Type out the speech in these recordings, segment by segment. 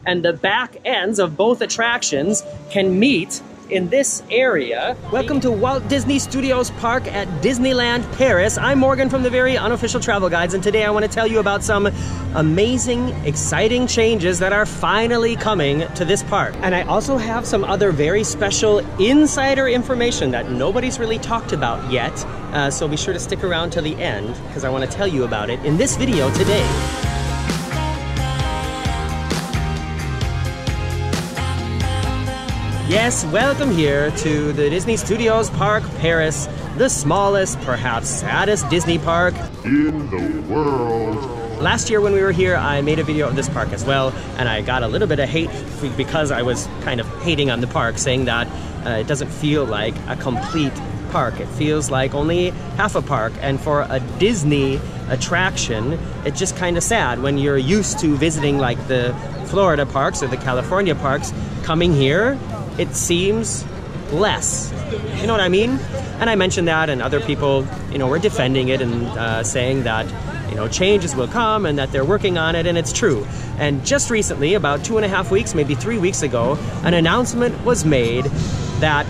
and the back ends of both attractions can meet in this area. Welcome to Walt Disney Studios Park at Disneyland Paris. I'm Morgan from the very Unofficial Travel Guides, and today I want to tell you about some amazing, exciting changes that are finally coming to this park. And I also have some other very special insider information that nobody's really talked about yet, so be sure to stick around till the end because I want to tell you about it in this video today. Yes, welcome here to the Disney Studios Park Paris, the smallest, perhaps saddest Disney park in the world. Last year when we were here, I made a video of this park as well, and I got a little bit of hate because I was kind of hating on the park, saying that it doesn't feel like a complete park. It feels like only half a park, and for a Disney attraction, it's just kind of sad when you're used to visiting like the Florida parks or the California parks. Coming here, it seems less. You know what I mean? And I mentioned that, and other people, you know, were defending it and saying that, you know, changes will come and that they're working on it, and it's true. And just recently, about 2.5 weeks, maybe 3 weeks ago, an announcement was made that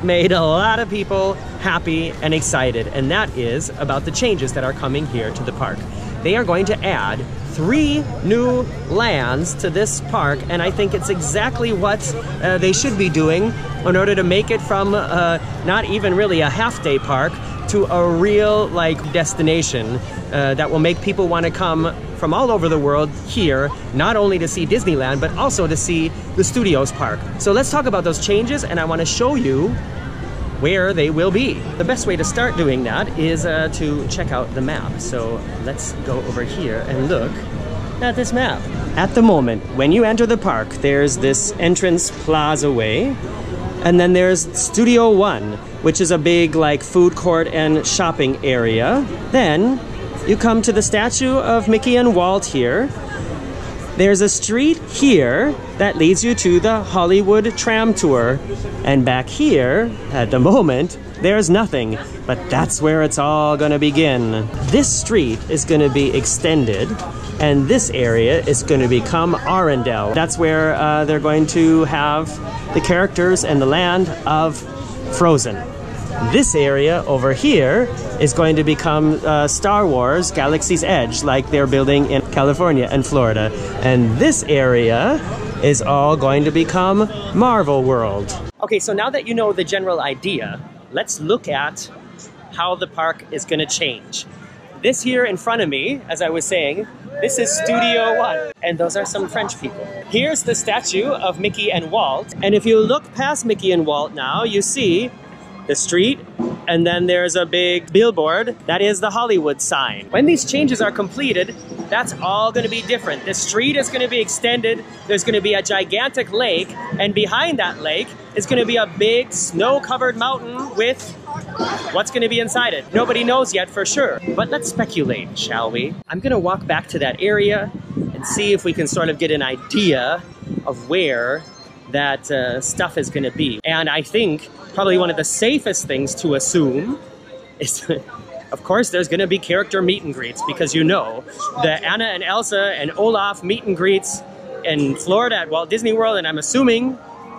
made a lot of people happy and excited, and that is about the changes that are coming here to the park. They are going to add 3 new lands to this park, and I think it's exactly what they should be doing in order to make it from not even really a half-day park to a real like destination that will make people want to come from all over the world here, not only to see Disneyland, but also to see the Studios Park. So let's talk about those changes, and I want to show you where they will be. The best way to start doing that is to check out the map. So let's go over here and look at this map. At the moment, when you enter the park, there's this entrance plaza way, and then there's Studio One, which is a big like food court and shopping area. Then you come to the statue of Mickey and Walt here. There's a street here that leads you to the Hollywood Tram Tour. And back here, at the moment, there's nothing. But that's where it's all gonna begin. This street is gonna be extended, and this area is gonna become Arendelle. That's where they're going to have the characters and the land of Frozen. This area over here is going to become Star Wars Galaxy's Edge, like they're building in California and Florida. And this area is all going to become Marvel World. Okay, so now that you know the general idea, let's look at how the park is going to change. This here in front of me, as I was saying, this is Studio One, and those are some French people. Here's the statue of Mickey and Walt, and if you look past Mickey and Walt now, you see the street, and then there's a big billboard that is the Hollywood sign. When these changes are completed, that's all going to be different. The street is going to be extended, there's going to be a gigantic lake, and behind that lake is going to be a big snow-covered mountain with what's going to be inside it. Nobody knows yet for sure, but let's speculate, shall we? I'm going to walk back to that area and see if we can sort of get an idea of where that stuff is going to be. And I think probably one of the safest things to assume is, of course, there's going to be character meet and greets, because you know the Anna and Elsa and Olaf meet and greets in Florida at Walt Disney World, and I'm assuming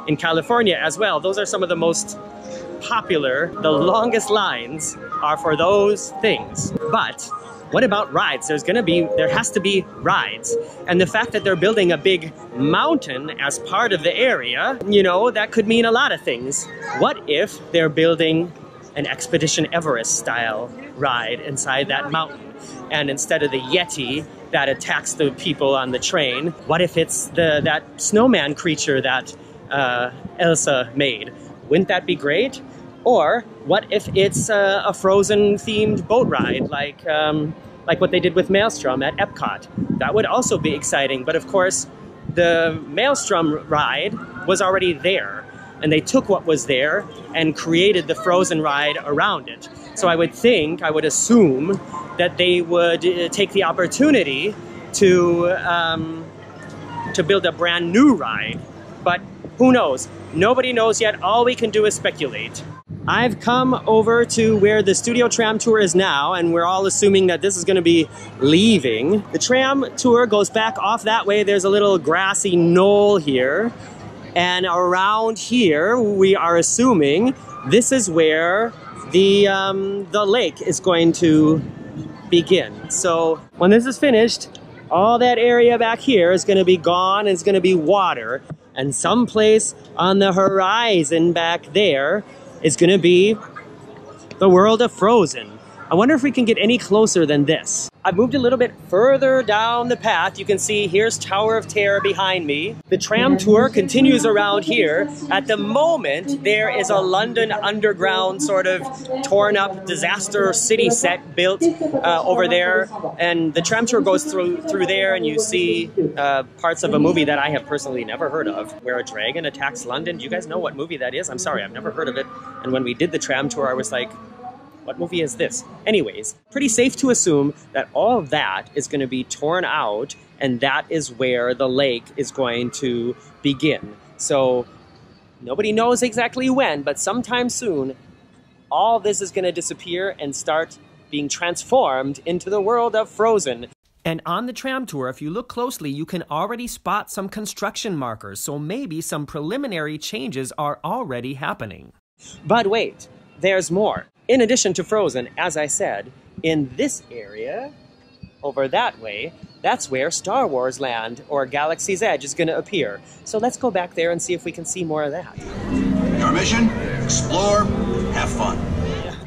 in California as well. Those are some of the most popular, the longest lines are for those things. But what about rides? There has to be rides. And the fact that they're building a big mountain as part of the area, you know, that could mean a lot of things. What if they're building an Expedition Everest style ride inside that mountain? And instead of the Yeti that attacks the people on the train, what if it's that snowman creature that Elsa made? Wouldn't that be great? Or what if it's a Frozen themed boat ride like what they did with Maelstrom at Epcot? That would also be exciting. But of course, the Maelstrom ride was already there, and they took what was there and created the Frozen ride around it. So I would assume that they would take the opportunity to build a brand new ride. But who knows? Nobody knows yet. All we can do is speculate. I've come over to where the Studio Tram tour is now, and we're all assuming that this is going to be leaving. The tram tour goes back off that way. There's a little grassy knoll here. And around here, we are assuming this is where the lake is going to begin. So when this is finished, all that area back here is going to be gone. It's going to be water. And someplace on the horizon back there is going to be the world of Frozen. I wonder if we can get any closer than this. I've moved a little bit further down the path. You can see here's Tower of Terror behind me. The tram tour continues around here. At the moment, there is a London Underground sort of torn up disaster city set built over there. And the tram tour goes through there, and you see parts of a movie that I have personally never heard of, where a dragon attacks London. Do you guys know what movie that is? I'm sorry, I've never heard of it. And when we did the tram tour, I was like, what movie is this? Anyways, pretty safe to assume that all of that is going to be torn out, and that is where the lake is going to begin. So nobody knows exactly when, but sometime soon, all this is going to disappear and start being transformed into the world of Frozen. And on the tram tour, if you look closely, you can already spot some construction markers, so maybe some preliminary changes are already happening. But wait, there's more. In addition to Frozen, as I said, in this area, over that way, that's where Star Wars Land, or Galaxy's Edge, is going to appear. So let's go back there and see if we can see more of that. Your mission? Explore, have fun.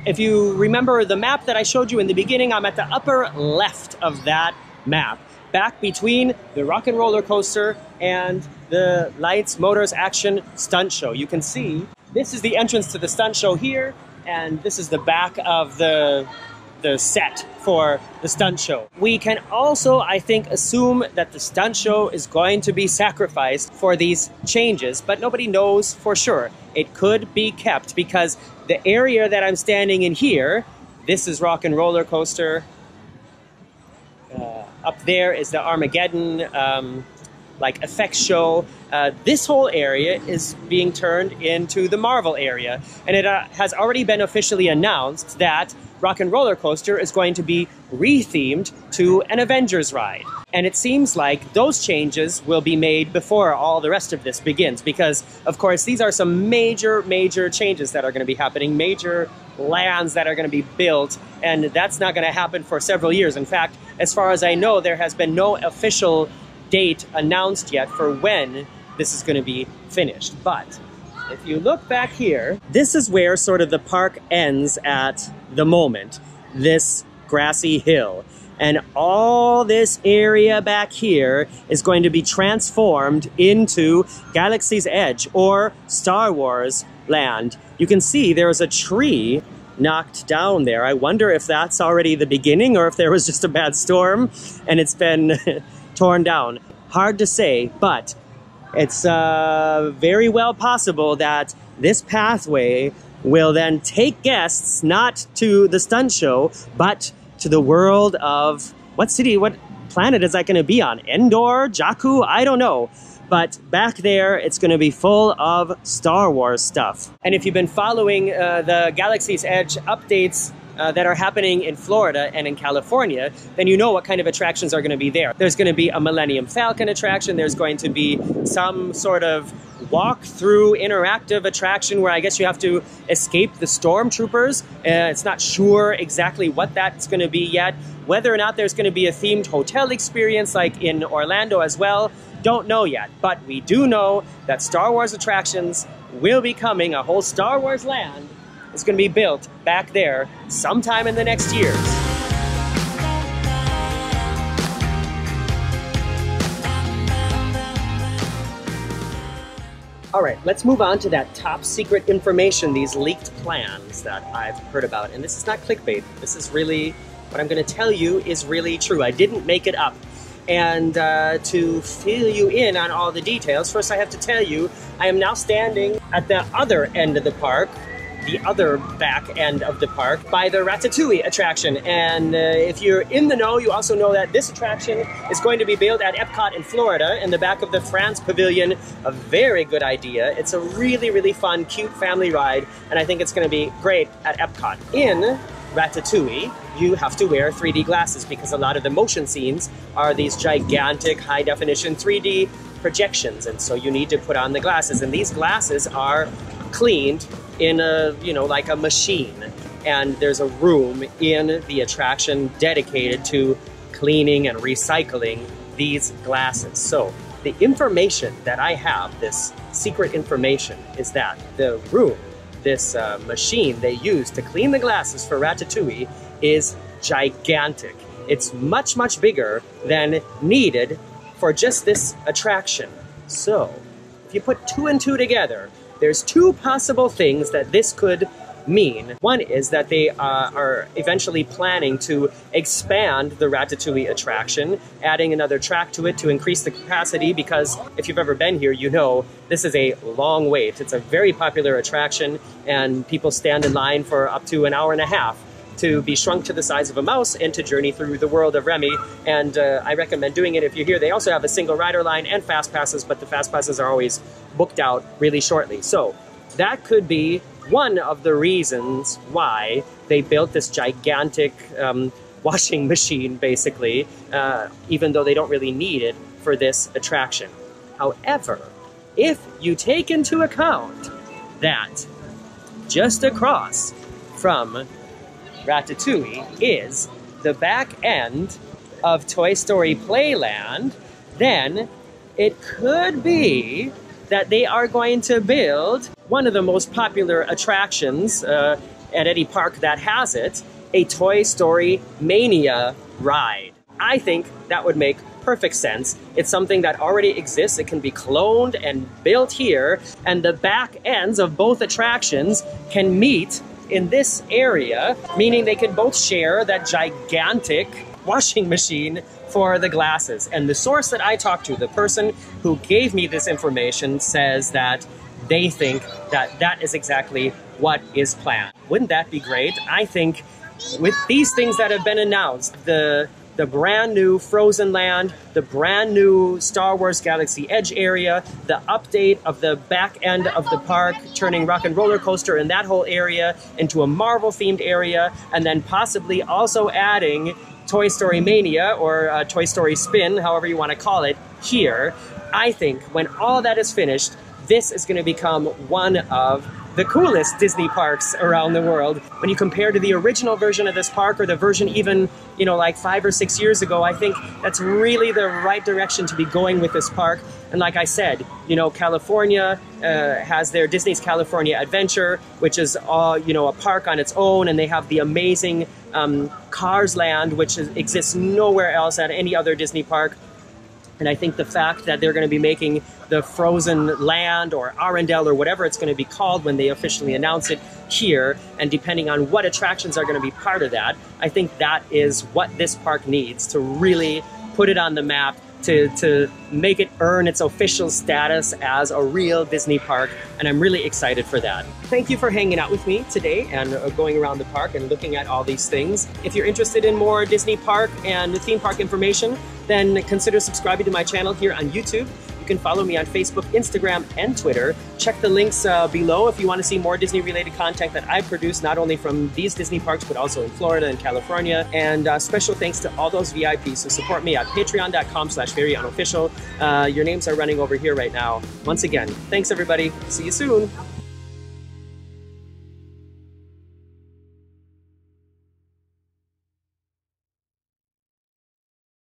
If you remember the map that I showed you in the beginning, I'm at the upper left of that map, back between the Rock and Roller Coaster and the Lights, Motors, Action stunt show. You can see this is the entrance to the stunt show here, and this is the back of the set for the stunt show. We can also, I think, assume that the stunt show is going to be sacrificed for these changes, but nobody knows for sure. It could be kept because the area that I'm standing in here, this is Rock and Roller Coaster. Up there is the Armageddon effects show. This whole area is being turned into the Marvel area, and it has already been officially announced that Rock and Roller Coaster is going to be rethemed to an Avengers ride. And it seems like those changes will be made before all the rest of this begins, because of course these are some major changes that are going to be happening, major lands that are going to be built, and that's not going to happen for several years. In fact, as far as I know, there has been no official date announced yet for when this is going to be finished. But if you look back here, this is where sort of the park ends at the moment, this grassy hill. And all this area back here is going to be transformed into Galaxy's Edge, or Star Wars Land. You can see there's a tree knocked down there. I wonder if that's already the beginning, or if there was just a bad storm and it's been torn down. Hard to say, but it's very well possible that this pathway will then take guests not to the stunt show, but to the world of what planet is that going to be on? Endor? Jakku? I don't know. But back there, it's going to be full of Star Wars stuff. And if you've been following the Galaxy's Edge updates that are happening in Florida and in California, then you know what kind of attractions are going to be there. There's going to be a Millennium Falcon attraction. There's going to be some sort of walk-through interactive attraction where I guess you have to escape the stormtroopers. It's not sure exactly what that's going to be yet. Whether or not there's going to be a themed hotel experience like in Orlando as well, don't know yet. But we do know that Star Wars attractions will be coming. A whole Star Wars land is going to be built back there sometime in the next years. All right, let's move on to that top secret information, these leaked plans that I've heard about. And this is not clickbait. This is really, what I'm going to tell you is really true. I didn't make it up. And to fill you in on all the details, first I have to tell you, I am now standing at the other end of the park, the other back end of the park by the Ratatouille attraction. And if you're in the know, you also know that this attraction is going to be built at Epcot in Florida in the back of the France Pavilion. A very good idea. It's a really, really fun, cute family ride, and I think it's going to be great at Epcot. In Ratatouille, you have to wear 3D glasses because a lot of the motion scenes are these gigantic high-definition 3D projections, and so you need to put on the glasses, and these glasses are cleaned in a, you know, like a machine, and there's a room in the attraction dedicated to cleaning and recycling these glasses. So the information that I have, this secret information, is that the room, this machine they use to clean the glasses for Ratatouille, is gigantic. It's much, much bigger than needed for just this attraction. So if you put 2 and 2 together, there's 2 possible things that this could mean. One is that they are eventually planning to expand the Ratatouille attraction, adding another track to it to increase the capacity, because if you've ever been here, you know this is a long wait. It's a very popular attraction, and people stand in line for up to an hour and a half to be shrunk to the size of a mouse and to journey through the world of Remy. And I recommend doing it if you're here. They also have a single rider line and fast passes, but the fast passes are always booked out really shortly. So that could be one of the reasons why they built this gigantic washing machine, basically, even though they don't really need it for this attraction. However, if you take into account that just across from Ratatouille is the back end of Toy Story Playland, then it could be that they are going to build one of the most popular attractions at any park that has it, a Toy Story Mania ride. I think that would make perfect sense. It's something that already exists. It can be cloned and built here, and the back ends of both attractions can meet in this area, meaning they can both share that gigantic washing machine for the glasses. And the source that I talked to, the person who gave me this information, says that they think that that is exactly what is planned. Wouldn't that be great? I think with these things that have been announced, the brand new Frozen Land, the brand new Star Wars Galaxy Edge area, the update of the back end of the park, turning Rock and Roller Coaster in that whole area into a Marvel themed area, and then possibly also adding Toy Story Mania or Toy Story Spin, however you want to call it, here. I think when all that is finished, this is going to become one of the coolest Disney parks around the world. When you compare to the original version of this park, or the version even, you know, like 5 or 6 years ago, I think that's really the right direction to be going with this park. And like I said, you know, California has their Disney's California Adventure, which is, you know, a park on its own, and they have the amazing Cars Land, which exists nowhere else at any other Disney park. And I think the fact that they're going to be making the Frozen Land or Arendelle or whatever it's going to be called when they officially announce it here, and depending on what attractions are going to be part of that, I think that is what this park needs to really put it on the map, to make it earn its official status as a real Disney park, and I'm really excited for that. Thank you for hanging out with me today and going around the park and looking at all these things. If you're interested in more Disney park and theme park information, then consider subscribing to my channel here on YouTube. You can follow me on Facebook, Instagram, and Twitter. Check the links below if you want to see more Disney-related content that I produce, not only from these Disney parks, but also in Florida and California. And special thanks to all those VIPs who support me at patreon.com/VeryUnOfficial. Your names are running over here right now. Once again, thanks everybody. See you soon.